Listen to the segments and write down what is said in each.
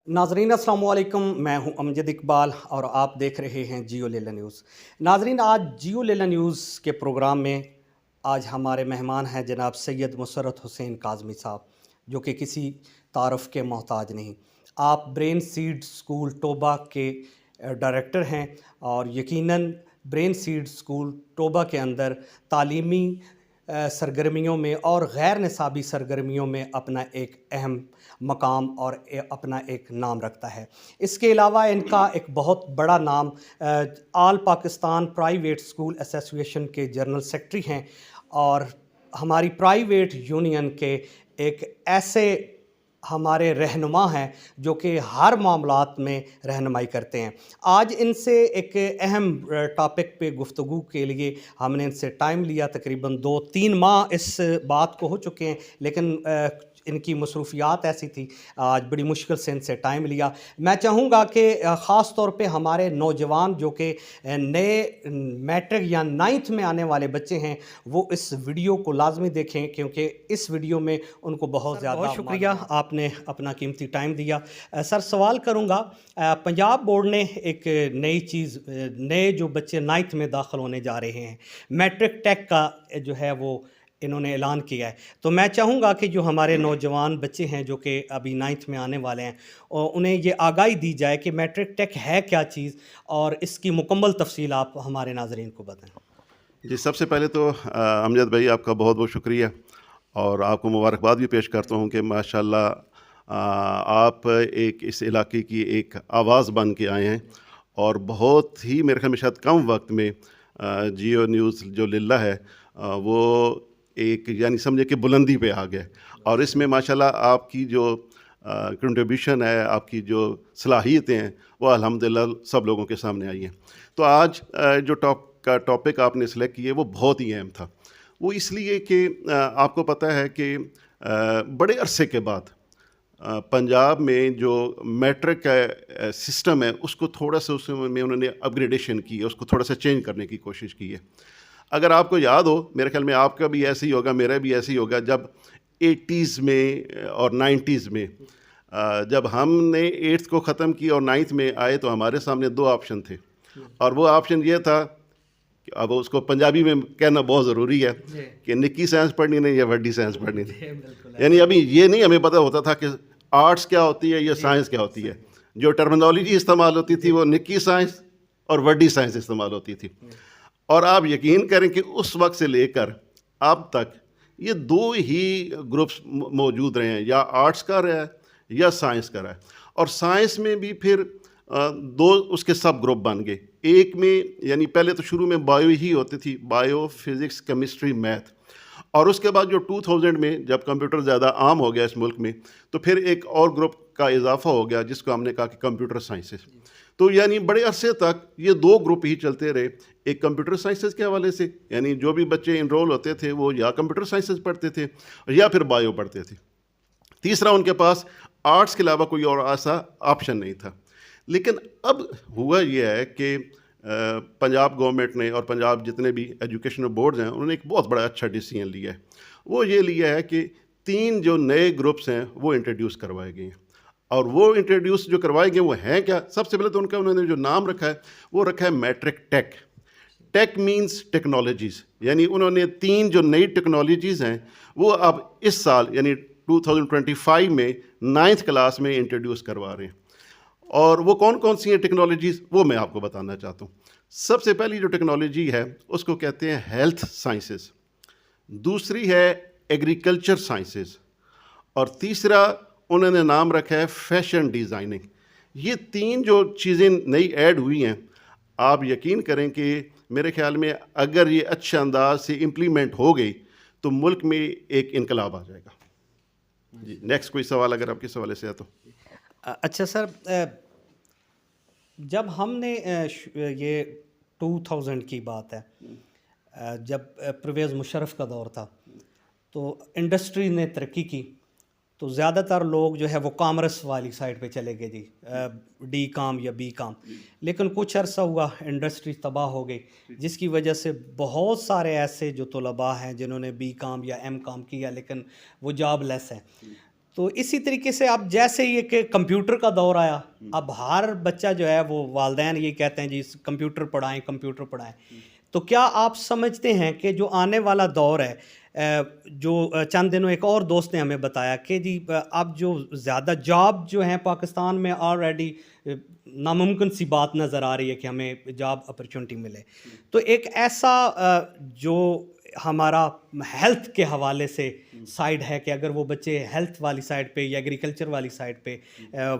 ناظرین السلام علیکم، میں ہوں امجد اقبال اور آپ دیکھ رہے ہیں جیو لیلا نیوز۔ ناظرین، آج جیو لیلا نیوز کے پروگرام میں آج ہمارے مہمان ہیں جناب سید مسرت حسین کاظمی صاحب، جو کہ کسی تعارف کے محتاج نہیں۔ آپ برین سیڈ سکول ٹوبہ کے ڈائریکٹر ہیں اور یقیناً برین سیڈ سکول ٹوبہ کے اندر تعلیمی سرگرمیوں میں اور غیر نصابی سرگرمیوں میں اپنا ایک اہم مقام اور اپنا ایک نام رکھتا ہے۔ اس کے علاوہ ان کا ایک بہت بڑا نام آل پاکستان پرائیویٹ اسکول ایسوسی ایشن کے جنرل سیکرٹری ہیں اور ہماری پرائیویٹ یونین کے ایک ایسے ہمارے رہنما ہیں جو کہ ہر معاملات میں رہنمائی کرتے ہیں۔ آج ان سے ایک اہم ٹاپک پہ گفتگو کے لیے ہم نے ان سے ٹائم لیا، تقریباً 2-3 ماہ اس بات کو ہو چکے ہیں، لیکن ان کی مصروفیات ایسی تھی، آج بڑی مشکل سے ان سے ٹائم لیا۔ میں چاہوں گا کہ خاص طور پہ ہمارے نوجوان جو کہ نئے میٹرک یا 9th میں آنے والے بچے ہیں، وہ اس ویڈیو کو لازمی دیکھیں، کیونکہ اس ویڈیو میں ان کو بہت زیادہ بہت شکریہ، آپ نے اپنا قیمتی ٹائم دیا۔ سر، سوال کروں گا، پنجاب بورڈ نے ایک نئی چیز، نئے جو بچے 9th میں داخل ہونے جا رہے ہیں، میٹرک ٹیک کا جو ہے وہ انہوں نے اعلان کیا ہے، تو میں چاہوں گا کہ جو ہمارے نوجوان بچے ہیں جو کہ ابھی 9th میں آنے والے ہیں، انہیں یہ آگاہی دی جائے کہ میٹرک ٹیک ہے کیا چیز اور اس کی مکمل تفصیل آپ ہمارے ناظرین کو بتائیں۔ جی، سب سے پہلے تو امجد بھائی آپ کا بہت بہت شکریہ اور آپ کو مبارکباد بھی پیش کرتا ہوں کہ ماشاءاللہ آپ ایک اس علاقے کی ایک آواز بن کے آئے ہیں اور بہت ہی میرے خیال میں شاید کم وقت میں جیو نیوز جو للہ ہے وہ ایک یعنی سمجھے کہ بلندی پہ آ گئے، اور اس میں ماشاءاللہ آپ کی جو کنٹریبیوشن ہے، آپ کی جو صلاحیتیں ہیں، وہ الحمدللہ سب لوگوں کے سامنے آئی ہیں۔ تو آج جو ٹاپک آپ نے سلیکٹ کیے وہ بہت ہی اہم تھا۔ وہ اس لیے کہ آپ کو پتہ ہے کہ بڑے عرصے کے بعد پنجاب میں جو میٹرک کا سسٹم ہے اس کو تھوڑا سا اس میں انہوں نے اپ گریڈیشن کی ہے، اس کو تھوڑا سا چینج کرنے کی کوشش کی ہے۔ اگر آپ کو یاد ہو، میرے خیال میں آپ کا بھی ایسے ہی ہوگا، میرا بھی ایسے ہی ہوگا، جب 80s میں اور 90s میں جب ہم نے 8th کو ختم کی اور 9th میں آئے تو ہمارے سامنے 2 آپشن تھے، اور وہ آپشن یہ تھا کہ اب اس کو پنجابی میں کہنا بہت ضروری ہے کہ نکی سائنس پڑھنی نہیں یا وڈی سائنس پڑھنی نہیں۔ یعنی ابھی یہ نہیں ہمیں پتہ ہوتا تھا کہ آرٹس کیا ہوتی ہے یا سائنس کیا ہوتی ہے۔ جو ٹرمینالوجی استعمال ہوتی تھی وہ نکی سائنس اور وڈی سائنس استعمال ہوتی تھی، اور آپ یقین کریں کہ اس وقت سے لے کر اب تک یہ 2 ہی گروپس موجود رہے ہیں، یا آرٹس کا رہا ہے یا سائنس کا رہا ہے، اور سائنس میں بھی پھر 2 اس کے سب گروپ بن گئے۔ ایک میں یعنی پہلے تو شروع میں بایو ہی ہوتی تھی، بایو، فزکس، کیمسٹری، میتھ، اور اس کے بعد جو 2000 میں جب کمپیوٹر زیادہ عام ہو گیا اس ملک میں تو پھر ایک اور گروپ کا اضافہ ہو گیا جس کو ہم نے کہا کہ کمپیوٹر سائنسز۔ تو یعنی بڑے عرصے تک یہ 2 گروپ ہی چلتے رہے، ایک کمپیوٹر سائنسز کے حوالے سے، یعنی جو بھی بچے انرول ہوتے تھے وہ یا کمپیوٹر سائنسز پڑھتے تھے یا پھر بایو پڑھتے تھے۔ تیسرا ان کے پاس آرٹس کے علاوہ کوئی اور ایسا آپشن نہیں تھا۔ لیکن اب ہوا یہ ہے کہ پنجاب گورنمنٹ نے اور پنجاب جتنے بھی ایجوکیشنل بورڈز ہیں انہوں نے ایک بہت بڑا اچھا ڈیسیژن لیا ہے۔ وہ یہ لیا ہے کہ 3 جو نئے گروپس ہیں وہ انٹروڈیوس کروائے گئے ہیں، اور وہ انٹروڈیوس جو کروائے گئے وہ ہیں کیا؟ سب سے پہلے تو انہوں نے جو نام رکھا ہے وہ رکھا ہے میٹرک ٹیک۔ ٹیک مینز ٹیکنالوجیز، یعنی انہوں نے 3 جو نئی ٹیکنالوجیز ہیں وہ اب اس سال یعنی 2025 میں 9th کلاس میں انٹروڈیوس کروا رہے ہیں۔ اور وہ کون کون سی ہیں ٹیکنالوجیز وہ میں آپ کو بتانا چاہتا ہوں۔ سب سے پہلی جو ٹیکنالوجی ہے اس کو کہتے ہیں ہیلتھ سائنسز، دوسری ہے ایگریکلچر سائنسز، اور تیسرا انہوں نے نام رکھا ہے فیشن ڈیزائننگ۔ یہ 3 جو چیزیں نئی ایڈ ہوئی ہیں، آپ یقین کریں کہ میرے خیال میں اگر یہ اچھے انداز سے امپلیمنٹ ہو گئی تو ملک میں ایک انقلاب آ جائے گا۔ جی، نیکسٹ کوئی سوال اگر آپ کے حوالے سے ہے تو۔ اچھا سر، جب ہم نے یہ 2000 کی بات ہے، جب پرویز مشرف کا دور تھا تو انڈسٹری نے ترقی کی تو زیادہ تر لوگ جو ہے وہ کامرس والی سائڈ پہ چلے گئے، جی ڈی کام یا بی کام، لیکن کچھ عرصہ ہوا انڈسٹری تباہ ہو گئی، جس کی وجہ سے بہت سارے ایسے جو طلباء ہیں جنہوں نے بی کام یا ایم کام کیا لیکن وہ جاب لیس ہیں۔ تو اسی طریقے سے اب جیسے یہ کہ کمپیوٹر کا دور آیا، اب ہر بچہ جو ہے وہ والدین یہ کہتے ہیں جی کمپیوٹر پڑھائیں. تو کیا آپ سمجھتے ہیں کہ جو آنے والا دور ہے، جو چند دنوں ایک اور دوست نے ہمیں بتایا کہ جی اب جو زیادہ جاب جو ہیں پاکستان میں آلریڈی ناممکن سی بات نظر آ رہی ہے کہ ہمیں جاب اپرچونٹی ملے، تو ایک ایسا جو ہمارا ہیلتھ کے حوالے سے سائڈ ہے کہ اگر وہ بچے ہیلتھ والی سائڈ پہ یا ایگریکلچر والی سائڈ پہ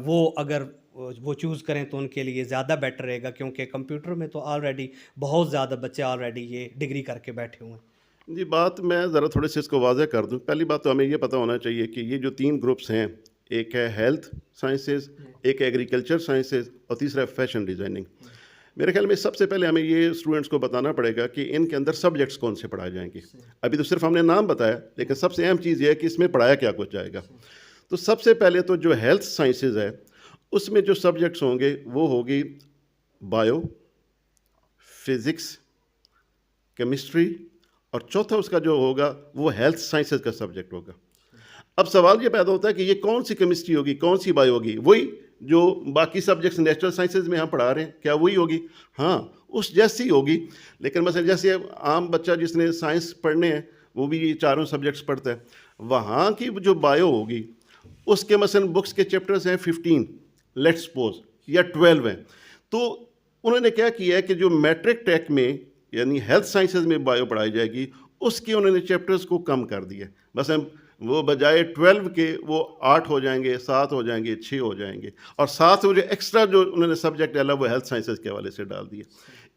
وہ اگر وہ چوز کریں تو ان کے لیے زیادہ بیٹر رہے گا، کیونکہ کمپیوٹر میں تو آلریڈی بہت زیادہ بچے آلریڈی یہ ڈگری کر کے بیٹھے ہوئے ہیں. جی بات میں ذرا تھوڑے سے اس کو واضح کر دوں. پہلی بات تو ہمیں یہ پتہ ہونا چاہیے کہ یہ جو 3 گروپس ہیں، ایک ہے ہیلتھ سائنسز، ایک ایگریکلچر سائنسز اور تیسرا ہے فیشن ڈیزائننگ. میرے خیال میں سب سے پہلے ہمیں یہ اسٹوڈنٹس کو بتانا پڑے گا کہ ان کے اندر سبجیکٹس کون سے پڑھائے جائیں گے. ابھی تو صرف ہم نے نام بتایا، لیکن سب سے اہم چیز یہ ہے کہ اس میں پڑھایا کیا کچھ جائے گا. تو سب سے پہلے تو جو ہیلتھ سائنسز ہے اس میں جو سبجیکٹس ہوں گے وہ ہوگی بایو، فزکس، کیمسٹری، اور چوتھا اس کا جو ہوگا وہ ہیلتھ سائنسز کا سبجیکٹ ہوگا. اب سوال یہ پیدا ہوتا ہے کہ یہ کون سی کیمسٹری ہوگی، کون سی بایو ہوگی؟ وہی جو باقی سبجیکٹس نیچرل سائنسز میں ہم پڑھا رہے ہیں، کیا وہی ہوگی؟ ہاں اس جیسی ہوگی، لیکن مثلا جیسے عام بچہ جس نے سائنس پڑھنے ہیں وہ بھی یہ چاروں سبجیکٹس پڑھتا ہے، وہاں کی جو بایو ہوگی اس کے مثلا بکس کے چیپٹرز ہیں 15 لیٹس سپوز یا 12 ہیں. تو انہوں نے کیا کیا ہے کہ جو میٹرک ٹیک میں یعنی ہیلتھ سائنسز میں بایو پڑھائی جائے گی اس کی انہوں نے چیپٹرز کو کم کر دیا. مثلا وہ بجائے 12 کے وہ 8 ہو جائیں گے، 7 ہو جائیں گے، 6 ہو جائیں گے، اور ساتھ وہ جو ایکسٹرا جو انہوں نے سبجیکٹ ڈالا وہ ہیلتھ سائنسز کے حوالے سے ڈال دیا.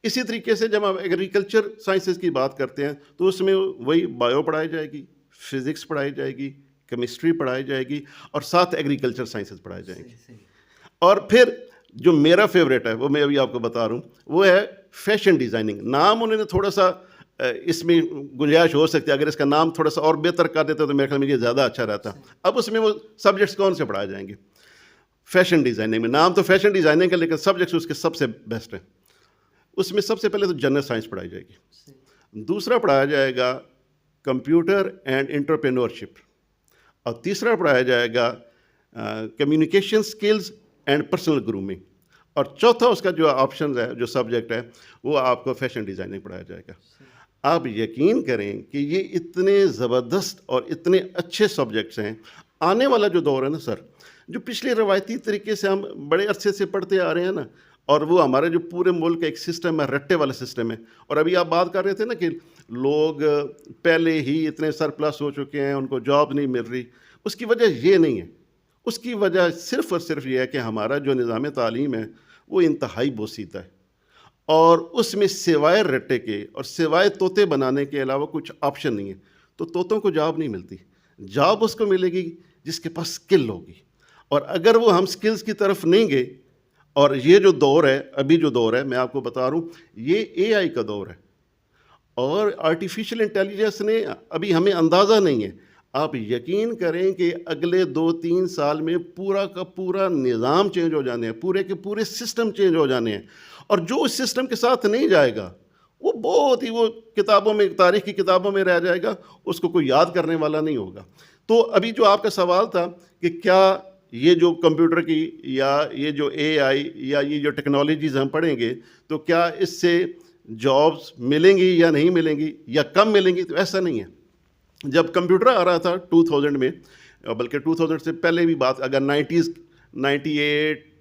اسی طریقے سے جب ہم ایگریکلچر سائنسز کی بات کرتے ہیں تو اس میں وہی بایو پڑھائی جائے گی، فزکس پڑھائی جائے گی، کیمسٹری پڑھائی جائے گی، اور ساتھ ایگریکلچر سائنسز پڑھائی جائیں گی. اور پھر جو میرا فیوریٹ ہے وہ میں ابھی آپ کو بتا رہا ہوں وہ ہے فیشن ڈیزائننگ. نام انہوں نے تھوڑا سا اس میں گنجائش ہو سکتی ہے، اگر اس کا نام تھوڑا سا اور بہتر کر دیتا تو میرے خیال میں یہ زیادہ اچھا رہتا. اب اس میں وہ سبجیکٹس کون سے پڑھائے جائیں گے؟ فیشن ڈیزائننگ میں نام تو فیشن ڈیزائننگ کا، لیکن سبجیکٹس اس کے سب سے بیسٹ ہیں. اس میں سب سے پہلے تو جنرل سائنس پڑھائی جائے گی، دوسرا پڑھایا جائے گا کمپیوٹر اینڈ انٹرپرینورشپ، اور تیسرا پڑھایا جائے گا communication skills and personal grooming, اور چوتھا اس کا جو آپشن ہے جو سبجیکٹ ہے وہ آپ کو فیشن ڈیزائننگ پڑھایا جائے گا. آپ یقین کریں کہ یہ اتنے زبردست اور اتنے اچھے سبجیکٹس ہیں. آنے والا جو دور ہے نا سر، جو پچھلے روایتی طریقے سے ہم بڑے عرصے سے پڑھتے آ رہے ہیں نا، اور وہ ہمارے جو پورے ملک کا ایک سسٹم ہے، رٹے والا سسٹم ہے. اور ابھی آپ بات کر رہے تھے نا کہ لوگ پہلے ہی اتنے سرپلس ہو چکے ہیں، ان کو جاب نہیں مل رہی. اس کی وجہ یہ نہیں ہے، اس کی وجہ صرف اور صرف یہ ہے کہ ہمارا جو نظام تعلیم ہے وہ انتہائی بوسیدہ ہے، اور اس میں سوائے رٹے کے اور سوائے طوطے بنانے کے علاوہ کچھ آپشن نہیں ہے. تو طوطوں کو جاب نہیں ملتی، جاب اس کو ملے گی جس کے پاس سکل ہوگی. اور اگر وہ ہم سکلز کی طرف نہیں گئے، اور یہ جو دور ہے، ابھی جو دور ہے میں آپ کو بتا رہا ہوں، یہ اے آئی کا دور ہے، اور آرٹیفیشیل انٹیلیجنس نے ابھی ہمیں اندازہ نہیں ہے. آپ یقین کریں کہ اگلے 2-3 سال میں پورا کا پورا نظام چینج ہو جانے ہیں، پورے کے پورے سسٹم چینج ہو جانے ہیں. اور جو اس سسٹم کے ساتھ نہیں جائے گا وہ بہت ہی وہ کتابوں میں، تاریخ کی کتابوں میں رہ جائے گا، اس کو کوئی یاد کرنے والا نہیں ہوگا. تو ابھی جو آپ کا سوال تھا کہ کیا یہ جو کمپیوٹر کی یا یہ جو اے آئی یا یہ جو ٹیکنالوجیز ہم پڑھیں گے تو کیا اس سے جابس ملیں گی یا نہیں ملیں گی یا کم ملیں گی؟ تو ایسا نہیں ہے. جب کمپیوٹر آ رہا تھا 2000 میں، بلکہ 2000 سے پہلے بھی بات، اگر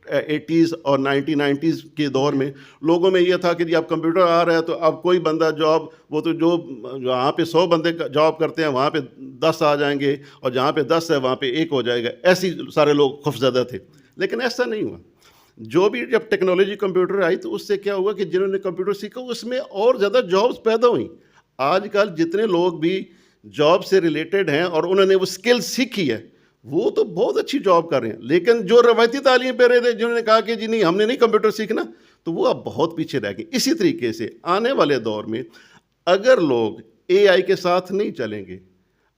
80s اور 1990s کے دور میں لوگوں میں یہ تھا کہ جی اب کمپیوٹر آ رہا ہے تو اب کوئی بندہ جاب، وہ تو جو جہاں پہ 100 بندے جاب کرتے ہیں وہاں پہ 10 آ جائیں گے، اور جہاں پہ 10 ہے وہاں پہ 1 ہو جائے گا. ایسی سارے لوگ خوفزدہ تھے، لیکن ایسا نہیں ہوا. جو بھی جب ٹیکنالوجی کمپیوٹر آئی تو اس سے کیا ہوا کہ جنہوں نے کمپیوٹر سیکھا اس میں اور زیادہ جابس پیدا ہوئیں. آج کل جتنے لوگ بھی جاب سے ریلیٹڈ ہیں اور انہوں نے وہ سکل سیکھی ہے وہ تو بہت اچھی جاب کر رہے ہیں، لیکن جو روایتی تعلیم پہ رہے تھے، جنہوں نے کہا کہ جی نہیں ہم نے نہیں کمپیوٹر سیکھنا، تو وہ اب بہت پیچھے رہ گئے. اسی طریقے سے آنے والے دور میں اگر لوگ اے آئی کے ساتھ نہیں چلیں گے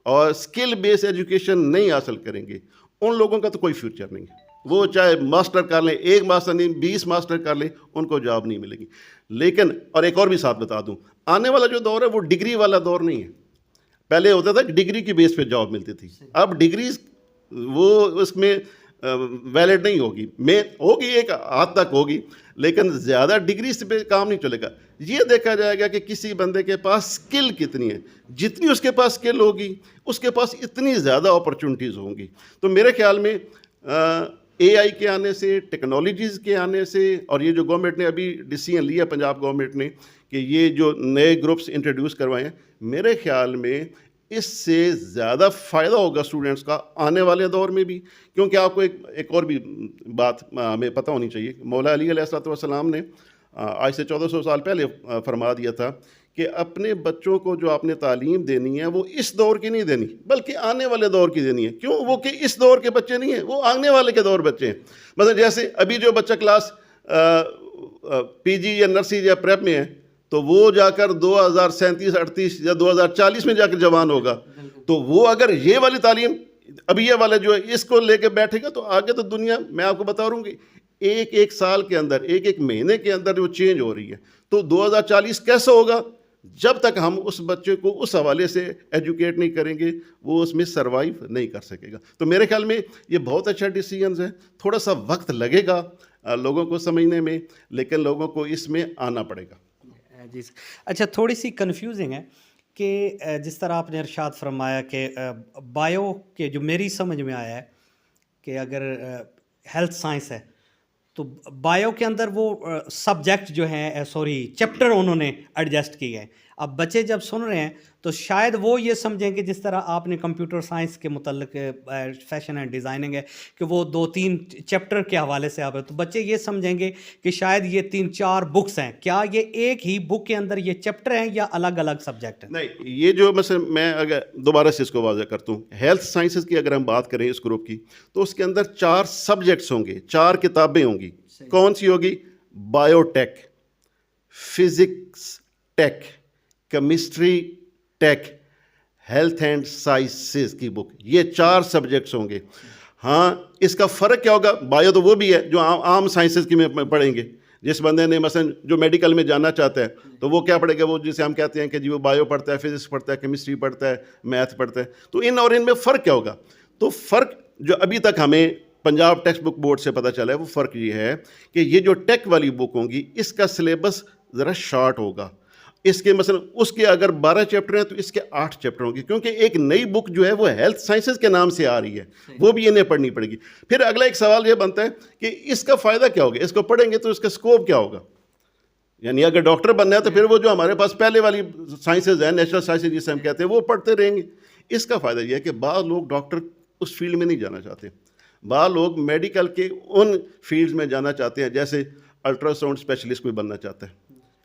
اور سکل بیس ایجوکیشن نہیں حاصل کریں گے، ان لوگوں کا تو کوئی فیوچر نہیں ہے. وہ چاہے ماسٹر کر لیں، 1 ماسٹر نہیں 20 ماسٹر کر لیں، ان کو جاب نہیں ملے گی. لیکن اور ایک اور بھی ساتھ بتا دوں، آنے والا جو دور ہے وہ ڈگری والا دور نہیں ہے. پہلے ہوتا تھا کہ ڈگری کی بیس پہ جاب ملتی تھی، اب ڈگریز وہ اس میں ویلڈ نہیں ہوگی، میں ہوگی ایک حد تک ہوگی، لیکن زیادہ ڈگری سے پہ کام نہیں چلے گا. یہ دیکھا جائے گا کہ کسی بندے کے پاس سکل کتنی ہے، جتنی اس کے پاس سکل ہوگی اس کے پاس اتنی زیادہ اپرچونٹیز ہوں گی. تو میرے خیال میں اے آئی کے آنے سے، ٹیکنالوجیز کے آنے سے، اور یہ جو گورنمنٹ نے ابھی ڈیسیژن لیا پنجاب گورنمنٹ نے کہ یہ جو نئے گروپس انٹروڈیوس کروائے ہیں، میرے خیال میں اس سے زیادہ فائدہ ہوگا اسٹوڈنٹس کا آنے والے دور میں بھی. کیونکہ آپ کو ایک اور بھی بات ہمیں پتہ ہونی چاہیے. مولا علی علیہ السلام نے آج سے 1400 سال پہلے فرما دیا تھا کہ اپنے بچوں کو جو آپ نے تعلیم دینی ہے وہ اس دور کی نہیں دینی بلکہ آنے والے دور کی دینی ہے. کیوں؟ وہ کہ اس دور کے بچے نہیں ہیں، وہ آنے والے کے دور بچے ہیں. مثلا جیسے ابھی جو بچہ کلاس پی جی یا نرسری یا پریپ میں ہے تو وہ جا کر 2037 38 یا 2040 میں جا کر جوان ہوگا. تو وہ اگر یہ والی تعلیم ابھی یہ والا جو ہے اس کو لے کے بیٹھے گا تو آگے تو دنیا، میں آپ کو بتا رہا ہوں کہ ایک سال کے اندر، ایک مہینے کے اندر وہ چینج ہو رہی ہے. تو 2040 کیسا ہوگا؟ جب تک ہم اس بچے کو اس حوالے سے ایجوکیٹ نہیں کریں گے وہ اس میں سروائیو نہیں کر سکے گا. تو میرے خیال میں یہ بہت اچھا ڈیسیژنز ہے. تھوڑا سا وقت لگے گا لوگوں کو سمجھنے میں، لیکن لوگوں کو اس میں آنا پڑے گا. جی اچھا، تھوڑی سی کنفیوزنگ ہے کہ جس طرح آپ نے ارشاد فرمایا کہ بایو کے جو میری سمجھ میں آیا ہے کہ اگر ہیلتھ سائنس ہے تو بایو کے اندر وہ سبجیکٹ جو ہیں چیپٹر انہوں نے ایڈجسٹ کیے ہیں. اب بچے جب سن رہے ہیں تو شاید وہ یہ سمجھیں کہ جس طرح آپ نے کمپیوٹر سائنس کے متعلق فیشن اینڈ ڈیزائننگ ہے کہ وہ 2-3 چیپٹر کے حوالے سے آپ ہے، تو بچے یہ سمجھیں گے کہ شاید یہ 3-4 بکس ہیں. کیا یہ ایک ہی بک کے اندر یہ چیپٹر ہیں یا الگ الگ سبجیکٹ ہیں؟ نہیں، یہ جو مثلا میں اگر دوبارہ سے اس کو واضح کرتا ہوں، ہیلتھ سائنسز کی اگر ہم بات کریں اس گروپ کی تو اس کے اندر 4 سبجیکٹس ہوں گے، 4 کتابیں ہوں گی. کون سی ہوگی؟ Bio take, physics take, chemistry take, health and sciences کی بک. یہ 4 سبجیکٹس ہوں گے. ہاں، اس کا فرق کیا ہوگا؟ بایو تو وہ بھی ہے جو عام سائنسز کی میں پڑھیں گے. جس بندے نے مثلا جو میڈیکل میں جانا چاہتا ہے تو وہ کیا پڑھے گا؟ وہ جسے ہم کہتے ہیں کہ جی وہ بایو پڑھتا ہے، فزکس پڑھتا ہے، کیمسٹری پڑھتا ہے، میتھ پڑھتا ہے. تو ان اور ان میں فرق کیا ہوگا؟ تو فرق جو ابھی تک ہمیں پنجاب ٹیکسٹ بک بورڈ سے پتہ چلا ہے وہ فرق یہ ہے کہ یہ جو ٹیک والی بک ہوں گی اس کا سلیبس ذرا شارٹ ہوگا. اس کے مثلا اس کے اگر 12 چیپٹر ہیں تو اس کے 8 چیپٹر ہوں گے، کیونکہ ایک نئی بک جو ہے وہ ہیلتھ سائنسز کے نام سے آ رہی ہے، وہ بھی انہیں پڑھنی پڑے گی. پھر اگلا ایک سوال یہ بنتا ہے کہ اس کا فائدہ کیا ہوگا؟ اس کو پڑھیں گے تو اس کا اسکوپ کیا ہوگا؟ یعنی اگر ڈاکٹر بننا ہے تو پھر وہ جو ہمارے پاس پہلے والی سائنسز ہیں، نیچرل سائنسز جسے ہم کہتے ہیں، وہ پڑھتے رہیں گے. اس کا فائدہ یہ ہے کہ بعض لوگ ڈاکٹر اس فیلڈ میں نہیں جانا چاہتے، بعض لوگ میڈیکل کے ان فیلڈز میں جانا چاہتے ہیں، جیسے الٹرا ساؤنڈ اسپیشلسٹ کوئی بننا چاہتا ہے،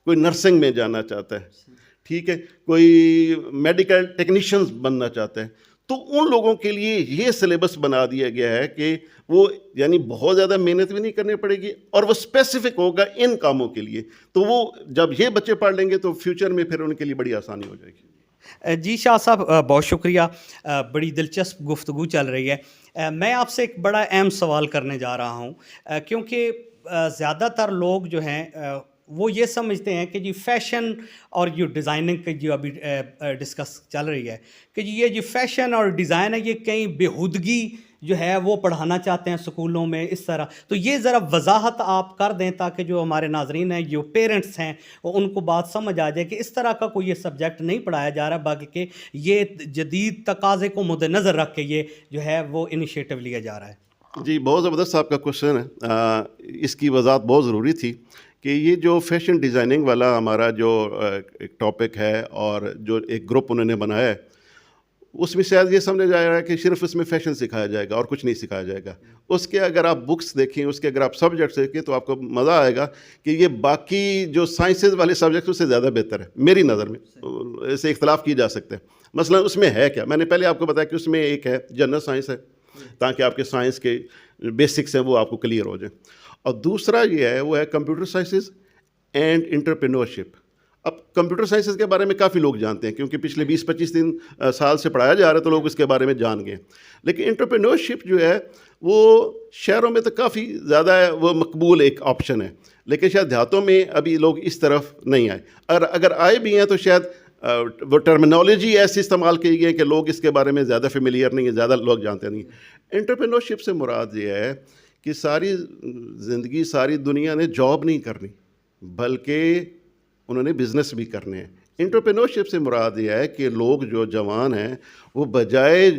کوئی نرسنگ میں جانا چاہتا ہے، ٹھیک ہے، کوئی میڈیکل ٹیکنیشینز بننا چاہتا ہے. تو ان لوگوں کے لیے یہ سلیبس بنا دیا گیا ہے کہ وہ یعنی بہت زیادہ محنت بھی نہیں کرنی پڑے گی اور وہ اسپیسیفک ہوگا ان کاموں کے لیے. تو وہ جب یہ بچے پڑھ لیں گے تو فیوچر میں پھر ان کے لیے بڑی آسانی ہو جائے گی. جی شاہ صاحب، بہت شکریہ، بڑی دلچسپ گفتگو چل رہی ہے. میں آپ سے ایک بڑا اہم سوال کرنے جا رہا ہوں، کیونکہ زیادہ تر لوگ جو ہیں وہ یہ سمجھتے ہیں کہ جی فیشن اور جو ڈیزائننگ کی جو ابھی ڈسکس چل رہی ہے کہ جی یہ جو فیشن اور ڈیزائن ہے یہ کہیں بےہودگی جو ہے وہ پڑھانا چاہتے ہیں اسکولوں میں اس طرح. تو یہ ذرا وضاحت آپ کر دیں تاکہ جو ہمارے ناظرین ہیں، جو پیرنٹس ہیں، ان کو بات سمجھ آ جائے کہ اس طرح کا کوئی یہ سبجیکٹ نہیں پڑھایا جا رہا، بلکہ یہ جدید تقاضے کو مد نظر رکھ کے یہ جو ہے وہ انیشیٹو لیا جا رہا ہے. جی، بہت زبردست آپ کا کوشچن ہے. اس کی وضاحت بہت ضروری تھی کہ یہ جو فیشن ڈیزائننگ والا ہمارا جو ایک ٹاپک ہے اور جو ایک گروپ انہوں نے بنایا ہے اس میں شاید یہ سمجھا جا رہا ہے کہ صرف اس میں فیشن سکھایا جائے گا اور کچھ نہیں سکھایا جائے گا. اس کے اگر آپ بکس دیکھیں، اس کے اگر آپ سبجیکٹس دیکھیں تو آپ کو مزہ آئے گا کہ یہ باقی جو سائنسز والے سبجیکٹوں سے زیادہ بہتر ہے میری نظر میں. اسے اختلاف کی جا سکتے ہیں. مثلا اس میں ہے کیا؟ میں نے پہلے آپ کو بتایا کہ اس میں ایک ہے جنرل سائنس ہے تاکہ آپ کے سائنس کے بیسکس ہیں وہ آپ کو کلیئر ہو جائیں، اور دوسرا یہ ہے وہ ہے کمپیوٹر سائنسز اینڈ انٹرپرینورشپ. اب کمپیوٹر سائنسز کے بارے میں کافی لوگ جانتے ہیں کیونکہ پچھلے 20-25 سال سے پڑھایا جا رہا ہے تو لوگ اس کے بارے میں جان گئے. لیکن انٹرپرینورشپ جو ہے وہ شہروں میں تو کافی زیادہ ہے، وہ مقبول ایک آپشن ہے، لیکن شاید دیہاتوں میں ابھی لوگ اس طرف نہیں آئے، اور اگر آئے بھی ہیں تو شاید وہ ٹرمینالوجی ایسی استعمال کی گئی ہے کہ لوگ اس کے بارے میں زیادہ فیملیئر نہیں ہیں، زیادہ لوگ جانتے نہیں ہیں. انٹرپرینورشپ سے مراد یہ ہے کہ ساری زندگی ساری دنیا نے جاب نہیں کرنی بلکہ انہوں نے بزنس بھی کرنے ہیں. انٹرپرینورشپ سے مراد یہ ہے کہ لوگ جو جوان ہیں وہ بجائے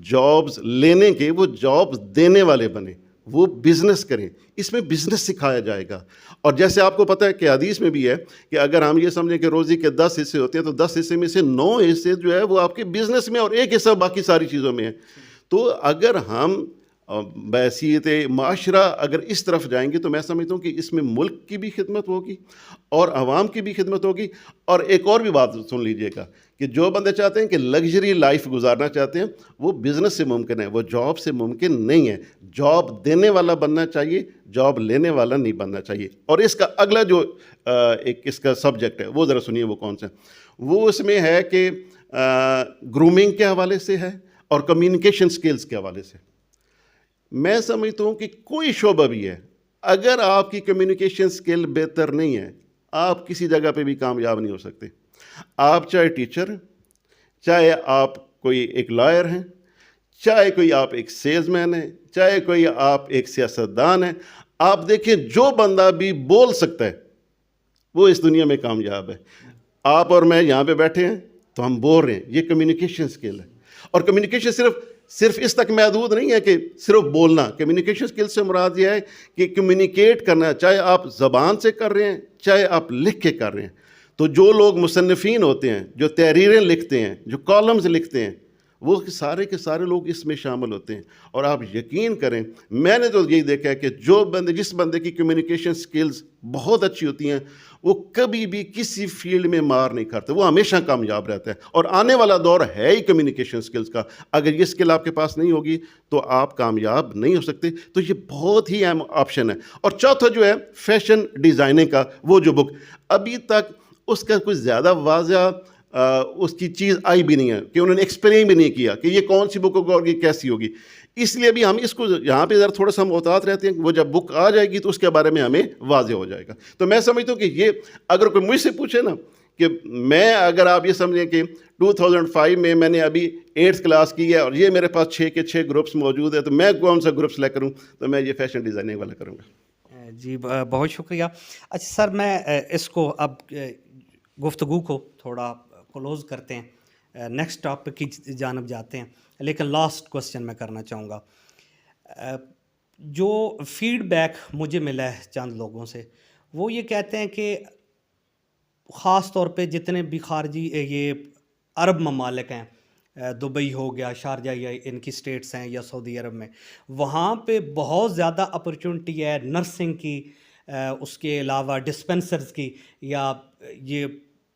جابز لینے کے وہ جابز دینے والے بنے, وہ بزنس کریں. اس میں بزنس سکھایا جائے گا. اور جیسے آپ کو پتہ ہے کہ حدیث میں بھی ہے کہ اگر ہم یہ سمجھیں کہ روزی کے 10 حصے ہوتے ہیں تو 10 حصے میں سے 9 حصے جو ہے وہ آپ کے بزنس میں اور 1 حصہ باقی ساری چیزوں میں ہے. تو اگر ہم بحیثیت معاشرہ اگر اس طرف جائیں گے تو میں سمجھتا ہوں کہ اس میں ملک کی بھی خدمت ہوگی اور عوام کی بھی خدمت ہوگی. اور ایک اور بھی بات سن لیجئے گا کہ جو بندے چاہتے ہیں کہ لگژری لائف گزارنا چاہتے ہیں وہ بزنس سے ممکن ہے, وہ جاب سے ممکن نہیں ہے. جاب دینے والا بننا چاہیے, جاب لینے والا نہیں بننا چاہیے. اور اس کا اگلا جو ایک اس کا سبجیکٹ ہے وہ ذرا سنیے وہ کون سا. وہ اس میں ہے کہ گرومنگ کے حوالے سے ہے اور کمیونیکیشن سکلز کے حوالے سے. میں سمجھتا ہوں کہ کوئی شعبہ بھی ہے اگر آپ کی کمیونیکیشن سکل بہتر نہیں ہے آپ کسی جگہ پہ بھی کامیاب نہیں ہو سکتے. آپ چاہے ٹیچر ہیں, چاہے آپ کوئی ایک لائر ہیں, چاہے کوئی آپ ایک سیلز مین ہیں, چاہے کوئی آپ ایک سیاستدان ہیں, آپ دیکھیں جو بندہ بھی بول سکتا ہے وہ اس دنیا میں کامیاب ہے. آپ اور میں یہاں پہ بیٹھے ہیں تو ہم بول رہے ہیں, یہ کمیونیکیشن سکل ہے. اور کمیونیکیشن صرف اس تک محدود نہیں ہے کہ صرف بولنا. کمیونیکیشن سکل سے مراد یہ ہے کہ کمیونیکیٹ کرنا, چاہے آپ زبان سے کر رہے ہیں چاہے آپ لکھ کے کر رہے ہیں. تو جو لوگ مصنفین ہوتے ہیں, جو تحریریں لکھتے ہیں, جو کالمز لکھتے ہیں, وہ سارے کے سارے لوگ اس میں شامل ہوتے ہیں. اور آپ یقین کریں میں نے تو یہی دیکھا ہے کہ جس بندے کی کمیونیکیشن سکلز بہت اچھی ہوتی ہیں وہ کبھی بھی کسی فیلڈ میں مار نہیں کرتے, وہ ہمیشہ کامیاب رہتا ہے. اور آنے والا دور ہے ہی کمیونیکیشن سکلز کا. اگر یہ سکل آپ کے پاس نہیں ہوگی تو آپ کامیاب نہیں ہو سکتے. تو یہ بہت ہی اہم آپشن ہے. اور چوتھا جو ہے فیشن ڈیزائننگ کا, وہ جو بک ابھی تک اس کا کوئی زیادہ واضح اس کی چیز آئی بھی نہیں ہے کہ انہوں نے ایکسپلین بھی نہیں کیا کہ یہ کون سی بک ہوگی اور یہ کیسی ہوگی. اس لیے بھی ہم اس کو یہاں پہ ذرا تھوڑا سا محتاط رہتے ہیں. وہ جب بک آ جائے گی تو اس کے بارے میں ہمیں واضح ہو جائے گا. تو میں سمجھتا ہوں کہ یہ اگر کوئی مجھ سے پوچھے نا کہ میں اگر آپ یہ سمجھیں کہ 2005 میں نے ابھی 8th کلاس کی ہے اور یہ میرے پاس 6 کے 6 گروپس موجود ہے تو میں کون سا گروپ سلیکٹ کروں, تو میں یہ فیشن ڈیزائننگ والا کروں گا. جی بہت شکریہ. اچھا سر, میں اس کو اب گفتگو کو تھوڑا کلوز کرتے ہیں, نیکسٹ ٹاپک کی جانب جاتے ہیں. لیکن لاسٹ کوسچن میں کرنا چاہوں گا. جو فیڈ بیک مجھے ملا ہے چند لوگوں سے, وہ یہ کہتے ہیں کہ خاص طور پہ جتنے بھی خارجی یہ عرب ممالک ہیں, دبئی ہو گیا, شارجہ یا ان کی سٹیٹس ہیں, یا سعودی عرب میں, وہاں پہ بہت زیادہ اپرچونٹی ہے نرسنگ کی, اس کے علاوہ ڈسپنسرز کی, یا یہ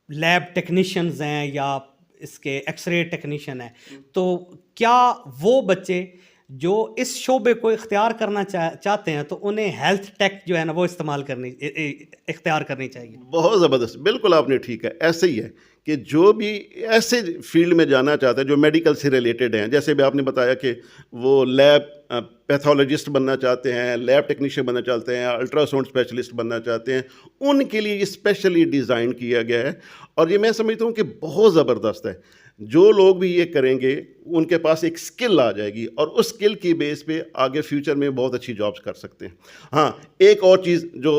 لیب ٹیکنیشینز ہیں, یا اس کے ایکس رے ٹیکنیشین ہیں. تو کیا وہ بچے جو اس شعبے کو اختیار کرنا چاہتے ہیں تو انہیں ہیلتھ ٹیک جو ہے نا وہ اختیار کرنی چاہیے؟ بہت زبردست, بالکل آپ نے ٹھیک ہے. ایسے ہی ہے کہ جو بھی ایسے فیلڈ میں جانا چاہتا ہے جو میڈیکل سے ریلیٹڈ ہیں, جیسے بھی آپ نے بتایا کہ وہ لیب پیتھولوجسٹ بننا چاہتے ہیں, لیب ٹیکنیشین بننا چاہتے ہیں, الٹرا ساؤنڈ اسپیشلسٹ بننا چاہتے ہیں, ان کے لیے یہ اسپیشلی ڈیزائن کیا گیا ہے. اور یہ میں سمجھتا ہوں کہ بہت زبردست ہے. جو لوگ بھی یہ کریں گے ان کے پاس ایک سکل آ جائے گی اور اس سکل کی بیس پہ آگے فیوچر میں بہت اچھی جابس کر سکتے ہیں. ہاں, ایک اور چیز جو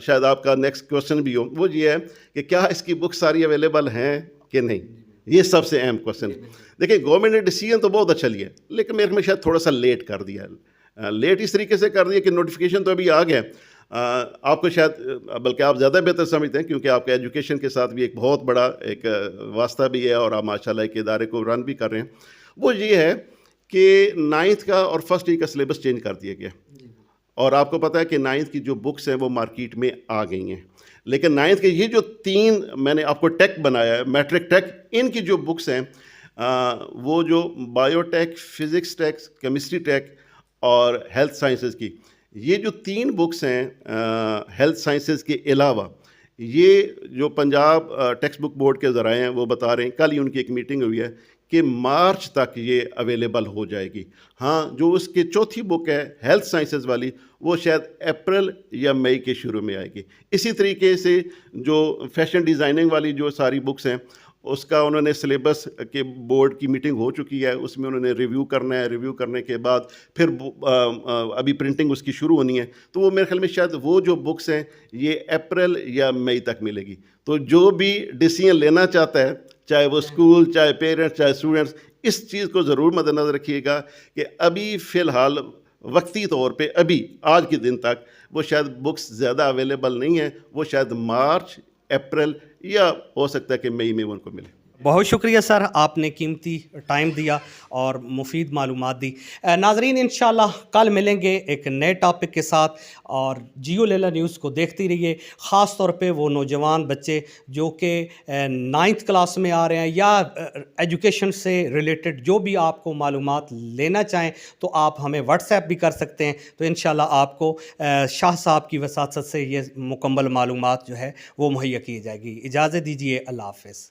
شاید آپ کا نیکسٹ کوسچن بھی ہو, وہ یہ ہے کہ کیا اس کی بک ساری اویلیبل ہیں کہ نہیں. یہ سب سے اہم کوسچن. دیکھیں گورنمنٹ نے ڈیسیجن تو بہت اچھا لیا ہے لیکن میرے میں شاید تھوڑا سا لیٹ کر دیا ہے. لیٹ اس طریقے سے کر دیا کہ نوٹیفیکیشن تو ابھی آ گیا. آپ کو شاید بلکہ آپ زیادہ بہتر سمجھتے ہیں کیونکہ آپ کا ایجوکیشن کے ساتھ بھی ایک بہت بڑا ایک واسطہ بھی ہے اور آپ ماشاءاللہ ایک ادارے کو رن بھی کر رہے ہیں. وہ یہ ہے کہ 9th کا اور فرسٹ ایئر کا سلیبس چینج کر دیا گیا. اور آپ کو پتہ ہے کہ 9th کی جو بکس ہیں وہ مارکیٹ میں آ گئی ہیں, لیکن 9th کے یہ جو 3 میں نے آپ کو ٹیک بنایا ہے, میٹرک ٹیک, ان کی جو بکس ہیں وہ جو بایو ٹیک, فزکس ٹیک, کیمسٹری ٹیک اور ہیلتھ سائنسز کی, یہ جو 3 بکس ہیں ہیلتھ سائنسز کے علاوہ, یہ جو پنجاب ٹیکسٹ بک بورڈ کے ذرائع ہیں وہ بتا رہے ہیں, کل ہی ان کی ایک میٹنگ ہوئی ہے کہ مارچ تک یہ اویلیبل ہو جائے گی. ہاں, جو اس کی چوتھی بک ہے ہیلتھ سائنسز والی وہ شاید اپریل یا مئی کے شروع میں آئے گی. اسی طریقے سے جو فیشن ڈیزائننگ والی جو ساری بکس ہیں اس کا انہوں نے سلیبس کے بورڈ کی میٹنگ ہو چکی ہے, اس میں انہوں نے ریویو کرنا ہے, ریویو کرنے کے بعد پھر ابھی پرنٹنگ اس کی شروع ہونی ہے. تو وہ میرے خیال میں شاید وہ جو بکس ہیں یہ اپریل یا مئی تک ملے گی. تو جو بھی ڈیسیژن لینا چاہتا ہے, چاہے وہ اسکول, چاہے پیرنٹس, چاہے اسٹوڈنٹس, اس چیز کو ضرور مد نظر رکھیے گا کہ ابھی فی الحال وقتی طور پہ ابھی آج کے دن تک وہ شاید بکس زیادہ اویلیبل نہیں ہیں, وہ شاید مارچ, اپریل یا ہو سکتا ہے کہ مئی میں ان کو ملے. بہت شکریہ سر, آپ نے قیمتی ٹائم دیا اور مفید معلومات دی. ناظرین انشاءاللہ کل ملیں گے ایک نئے ٹاپک کے ساتھ, اور جیو لیلا نیوز کو دیکھتی رہیے, خاص طور پہ وہ نوجوان بچے جو کہ 9th کلاس میں آ رہے ہیں یا ایجوکیشن سے ریلیٹڈ جو بھی آپ کو معلومات لینا چاہیں تو آپ ہمیں واٹس ایپ بھی کر سکتے ہیں. تو انشاءاللہ آپ کو شاہ صاحب کی وساطت سے یہ مکمل معلومات جو ہے وہ مہیا کی جائے گی. اجازت دیجیے, اللہ حافظ.